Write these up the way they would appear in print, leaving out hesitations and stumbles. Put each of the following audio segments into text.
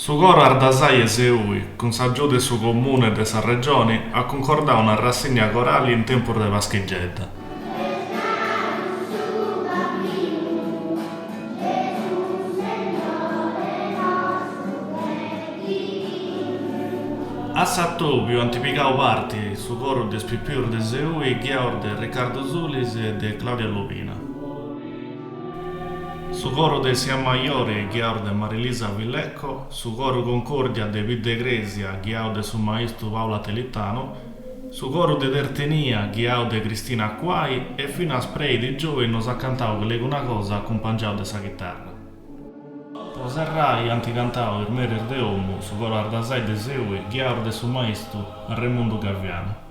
Su coro Ardasai e Seui, con s'aggiude su comune de sa regione, ha concordato una rassegna corale in tempo de Vascheggietta. A Sattopio antipicao parti su coro de Spippiur de Seui, Ghiaur de Riccardo Zulis e de Claudia Lupina. Su coro de Sia Maiore, Ghiaur de Marilisa Villecco, su coro Concordia de Vide Gresia, Ghiaur de su maestro Paola Telittano, su coro de Dertenia, Ghiaur de Cristina Acquai e fino a Spray di Giove nos ha cantato che leggo una cosa accompagnato de sa chitarra. Poserrai anticantao il Merer de Omu, su coro Ardasai de Seui, Ghiaur de su maestro Raimondo Gavviano.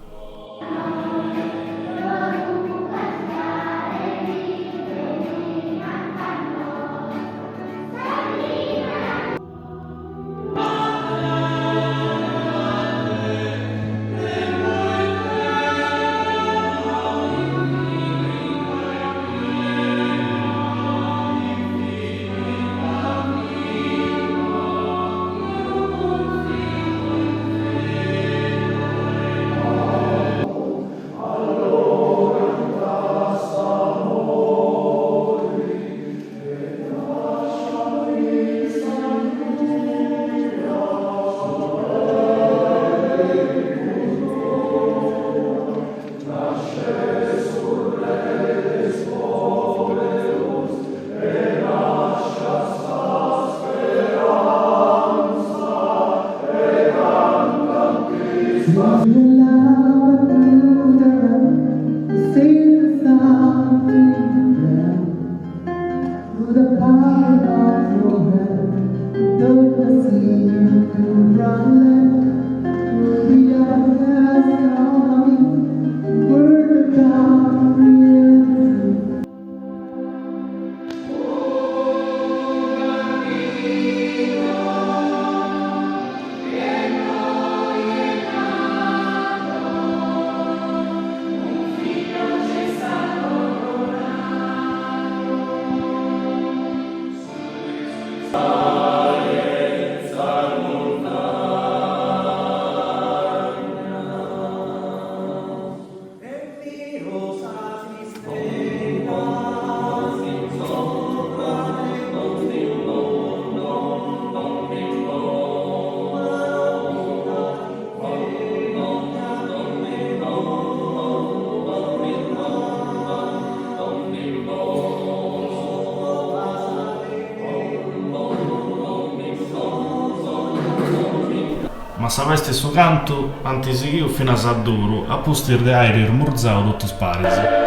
Ma sapeste su canto antisighiu fino a Sadduru, a pustir de aere il murzao tutto sparisi.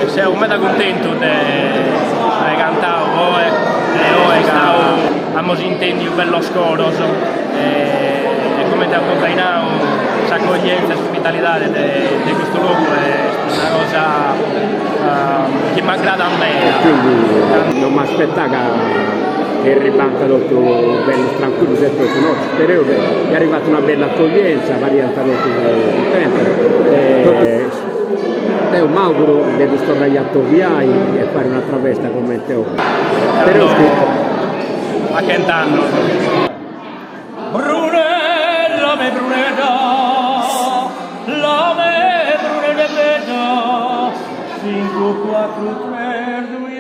Sono molto contento di cantare oggi che abbiamo sentito un bello scoro e come ti ha accompagnato l'accoglienza e l'ospitalità di questo luogo è una cosa che mi aggrada a me. Quindi non mi aspettavo che il ribalta tutto bello tranquillo sempre con noi, spero che è arrivata una bella accoglienza, variante molto contenta. Io mi auguro di tornare a Toviai e fare un'altra festa come te ora. Spero che... A che anno? Brunella me brunella, la me brunella bella, 5, 4, 3, 2,